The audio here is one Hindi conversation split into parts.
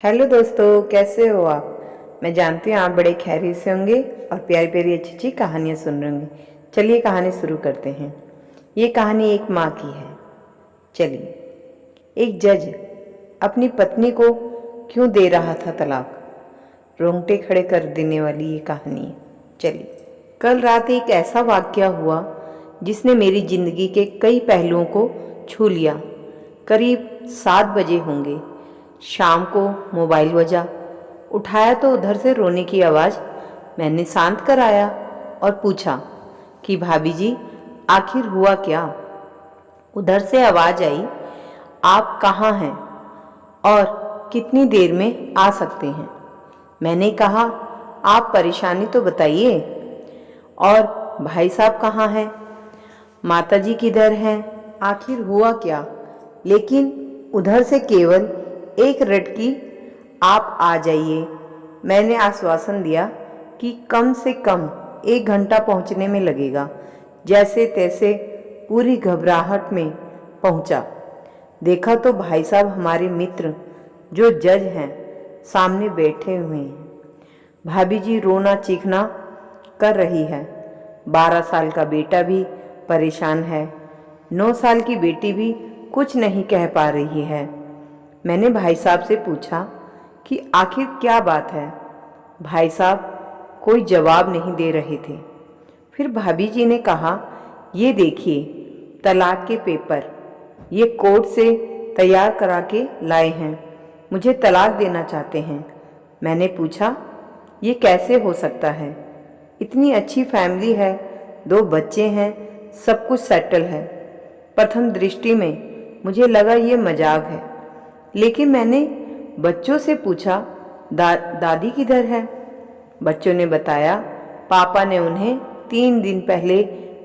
हेलो दोस्तों, कैसे हो आप। मैं जानती हूँ आप बड़े खैरियत से होंगे और प्यारी प्यारी अच्छी अच्छी कहानियाँ सुन रहे होंगे। चलिए कहानी शुरू करते हैं। ये कहानी एक माँ की है। चलिए। एक जज अपनी पत्नी को क्यों दे रहा था तलाक, रोंगटे खड़े कर देने वाली ये कहानी है। चलिए। कल रात एक ऐसा वाक़या हुआ जिसने मेरी ज़िंदगी के कई पहलुओं को छू लिया। करीब 7 बजे होंगे। शाम को मोबाइल बजा। उठाया तो उधर से रोने की आवाज़। मैंने शांत कराया और पूछा कि भाभी जी, आखिर हुआ क्या। उधर से आवाज़ आई, आप कहाँ हैं और कितनी देर में आ सकते हैं। मैंने कहा, आप परेशानी तो बताइए। और भाई साहब कहाँ हैं, माता जी किधर हैं, आखिर हुआ क्या। लेकिन उधर से केवल एक रटकी, आप आ जाइए। मैंने आश्वासन दिया कि कम से कम 1 घंटा पहुंचने में लगेगा। जैसे तैसे पूरी घबराहट में पहुंचा। देखा तो भाई साहब हमारे मित्र जो जज हैं सामने बैठे हुए हैं। भाभी जी रोना चीखना कर रही है। 12 साल का बेटा भी परेशान है। 9 साल की बेटी भी कुछ नहीं कह पा रही है। मैंने भाई साहब से पूछा कि आखिर क्या बात है। भाई साहब कोई जवाब नहीं दे रहे थे। फिर भाभी जी ने कहा, ये देखिए तलाक के पेपर, ये कोर्ट से तैयार करा के लाए हैं। मुझे तलाक देना चाहते हैं। मैंने पूछा, ये कैसे हो सकता है। इतनी अच्छी फैमिली है, 2 बच्चे हैं, सब कुछ सेटल है। प्रथम दृष्टि में मुझे लगा ये मजाक है। लेकिन मैंने बच्चों से पूछा, दादी किधर है। बच्चों ने बताया, पापा ने उन्हें 3 दिन पहले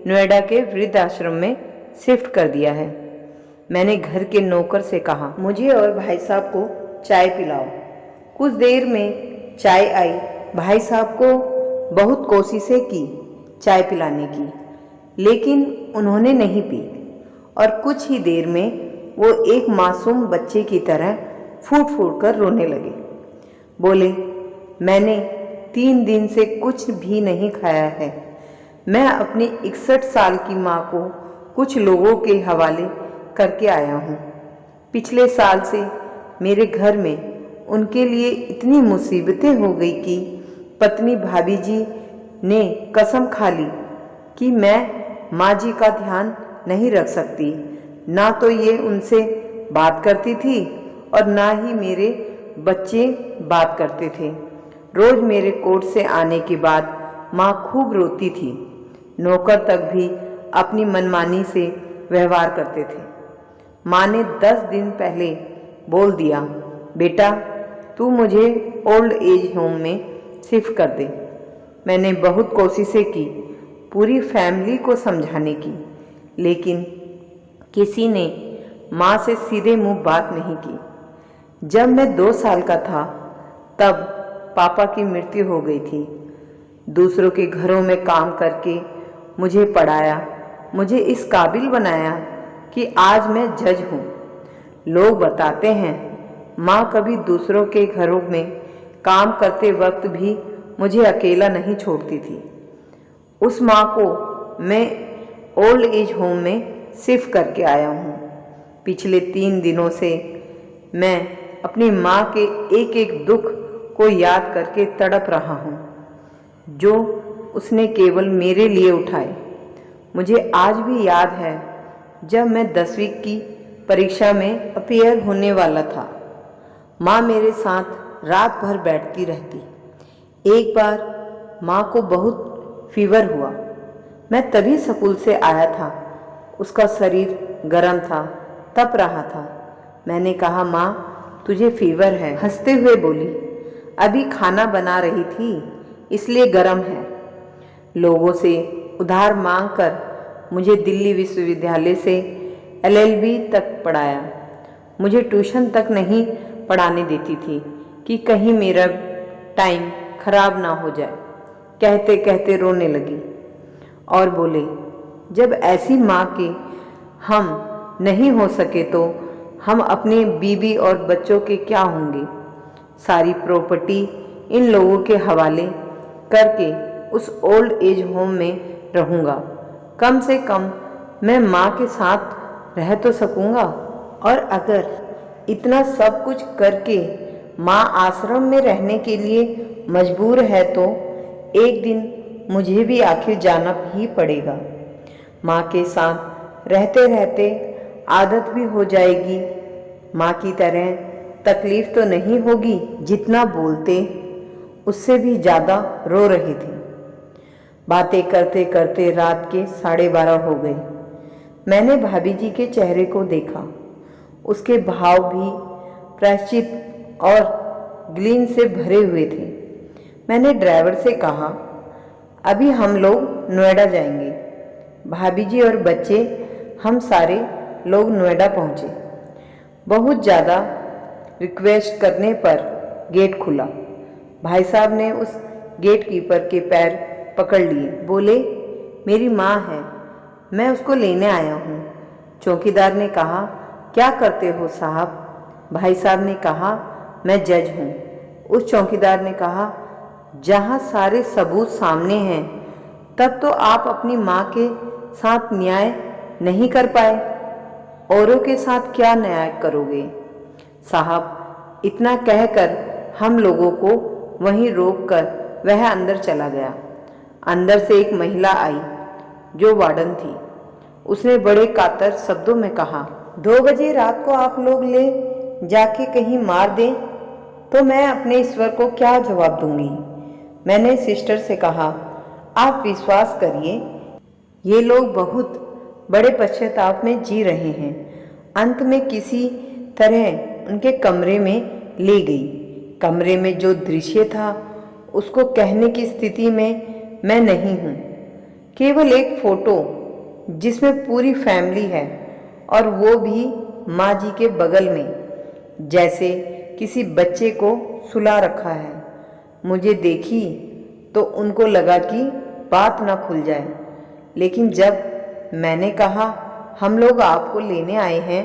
नोएडा के वृद्धाश्रम में शिफ्ट कर दिया है। मैंने घर के नौकर से कहा, मुझे और भाई साहब को चाय पिलाओ। कुछ देर में चाय आई। भाई साहब को बहुत कोशिशें की चाय पिलाने की, लेकिन उन्होंने नहीं पी और कुछ ही देर में वो एक मासूम बच्चे की तरह फूट फूट कर रोने लगे। बोले, मैंने 3 दिन से कुछ भी नहीं खाया है। मैं अपनी 61 साल की माँ को कुछ लोगों के हवाले करके आया हूँ। पिछले साल से मेरे घर में उनके लिए इतनी मुसीबतें हो गई कि पत्नी भाभी जी ने कसम खा ली कि मैं माँ जी का ध्यान नहीं रख सकती। ना तो ये उनसे बात करती थी और ना ही मेरे बच्चे बात करते थे। रोज मेरे कोर्ट से आने के बाद माँ खूब रोती थी। नौकर तक भी अपनी मनमानी से व्यवहार करते थे। माँ ने 10 दिन पहले बोल दिया, बेटा तू मुझे ओल्ड एज होम में शिफ्ट कर दे। मैंने बहुत कोशिशें की पूरी फैमिली को समझाने की, लेकिन किसी ने माँ से सीधे मुंह बात नहीं की। जब मैं 2 साल का था तब पापा की मृत्यु हो गई थी। दूसरों के घरों में काम करके मुझे पढ़ाया, मुझे इस काबिल बनाया कि आज मैं जज हूँ। लोग बताते हैं माँ कभी दूसरों के घरों में काम करते वक्त भी मुझे अकेला नहीं छोड़ती थी। उस माँ को मैं ओल्ड एज होम में शिफ्ट करके आया हूँ। पिछले 3 दिनों से मैं अपनी माँ के एक एक दुख को याद करके तड़प रहा हूँ जो उसने केवल मेरे लिए उठाए। मुझे आज भी याद है जब मैं 10वीं की परीक्षा में अपीयर होने वाला था। माँ मेरे साथ रात भर बैठती रहती। एक बार माँ को बहुत फीवर हुआ। मैं तभी स्कूल से आया था। उसका शरीर गर्म था, तप रहा था। मैंने कहा, माँ तुझे फीवर है। हंसते हुए बोली, अभी खाना बना रही थी इसलिए गर्म है। लोगों से उधार मांग कर मुझे दिल्ली विश्वविद्यालय से LLB तक पढ़ाया। मुझे ट्यूशन तक नहीं पढ़ाने देती थी कि कहीं मेरा टाइम खराब ना हो जाए। कहते कहते रोने लगी और बोले, जब ऐसी माँ के हम नहीं हो सके तो हम अपने बीवी और बच्चों के क्या होंगे। सारी प्रॉपर्टी इन लोगों के हवाले करके उस ओल्ड एज होम में रहूँगा। कम से कम मैं माँ के साथ रह तो सकूँगा। और अगर इतना सब कुछ करके माँ आश्रम में रहने के लिए मजबूर है तो एक दिन मुझे भी आखिर जाना ही पड़ेगा। माँ के साथ रहते रहते आदत भी हो जाएगी। माँ की तरह तकलीफ तो नहीं होगी। जितना बोलते उससे भी ज़्यादा रो रही थी। बातें करते करते रात के 12:30 हो गए। मैंने भाभी जी के चेहरे को देखा। उसके भाव भी प्रायश्चित और ग्लीन से भरे हुए थे। मैंने ड्राइवर से कहा, अभी हम लोग नोएडा जाएंगे। भाभी जी और बच्चे हम सारे लोग नोएडा पहुँचे। बहुत ज़्यादा रिक्वेस्ट करने पर गेट खुला। भाई साहब ने उस गेट कीपर के पैर पकड़ लिए। बोले, मेरी माँ है, मैं उसको लेने आया हूँ। चौकीदार ने कहा, क्या करते हो साहब? भाई साहब ने कहा, मैं जज हूँ। उस चौकीदार ने कहा, जहाँ सारे सबूत सामने हैं तब तो आप अपनी माँ के साथ न्याय नहीं कर पाए, औरों के साथ क्या न्याय करोगे? साहब, इतना कहकर हम लोगों को वहीं रोककर वह अंदर चला गया। अंदर से एक महिला आई जो वार्डन थी। उसने बड़े कातर शब्दों में कहा, 2 बजे रात को आप लोग ले जाके कहीं मार दें तो मैं अपने ईश्वर को क्या जवाब दूंगी? मैंने सिस्टर से कहा, आप विश्वास करिए, ये लोग बहुत बड़े पश्चाताप में जी रहे हैं। अंत में किसी तरह उनके कमरे में ले गई। कमरे में जो दृश्य था उसको कहने की स्थिति में मैं नहीं हूँ। केवल एक फोटो जिसमें पूरी फैमिली है और वो भी माँ जी के बगल में, जैसे किसी बच्चे को सुला रखा है। मुझे देखी तो उनको लगा कि बात ना खुल जाए, लेकिन जब मैंने कहा हम लोग आपको लेने आए हैं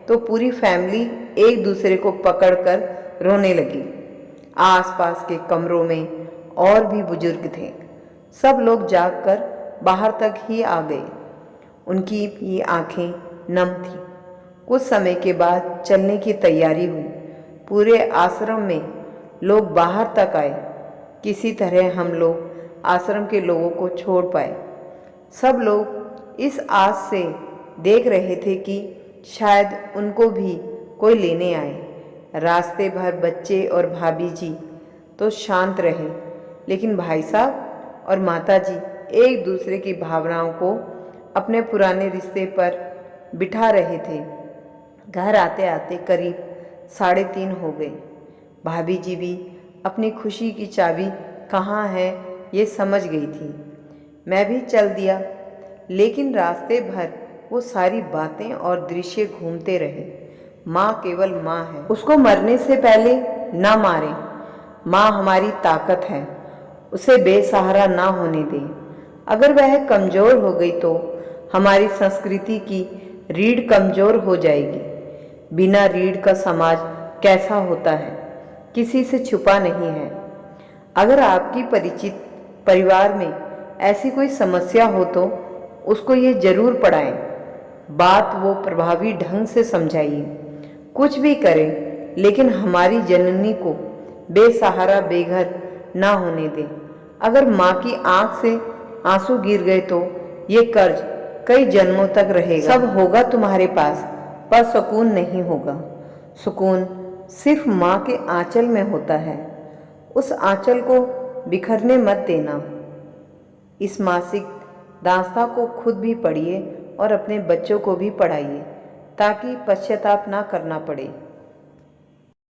तो पूरी फैमिली एक दूसरे को पकड़कर रोने लगी। आसपास के कमरों में और भी बुजुर्ग थे। सब लोग जागकर बाहर तक ही आ गए। उनकी भी आंखें नम थीं। कुछ समय के बाद चलने की तैयारी हुई। पूरे आश्रम में लोग बाहर तक आए। किसी तरह हम लोग आश्रम के लोगों को छोड़ पाए। सब लोग इस आस से देख रहे थे कि शायद उनको भी कोई लेने आए। रास्ते भर बच्चे और भाभी जी तो शांत रहे, लेकिन भाई साहब और माता जी एक दूसरे की भावनाओं को अपने पुराने रिश्ते पर बिठा रहे थे। घर आते आते करीब 3:30 हो गए। भाभी जी भी अपनी खुशी की चाबी कहाँ है ये समझ गई थी। मैं भी चल दिया, लेकिन रास्ते भर वो सारी बातें और दृश्य घूमते रहे। माँ केवल माँ है, उसको मरने से पहले ना मारें। माँ हमारी ताकत है, उसे बेसहारा ना होने दें। अगर वह कमज़ोर हो गई तो हमारी संस्कृति की रीढ़ कमज़ोर हो जाएगी। बिना रीढ़ का समाज कैसा होता है, किसी से छुपा नहीं है। अगर आपकी परिचित परिवार में ऐसी कोई समस्या हो तो उसको ये जरूर पढ़ाएं। बात वो प्रभावी ढंग से समझाइए। कुछ भी करें, लेकिन हमारी जननी को बेसहारा बेघर ना होने दें। अगर माँ की आंख से आंसू गिर गए तो ये कर्ज कई जन्मों तक रहेगा। सब होगा तुम्हारे पास, पर सुकून नहीं होगा। सुकून सिर्फ माँ के आंचल में होता है। उस आंचल को बिखरने मत देना। इस मासिक दास्तां को खुद भी पढ़िए और अपने बच्चों को भी पढ़ाइए, ताकि पश्चाताप ना करना पड़े।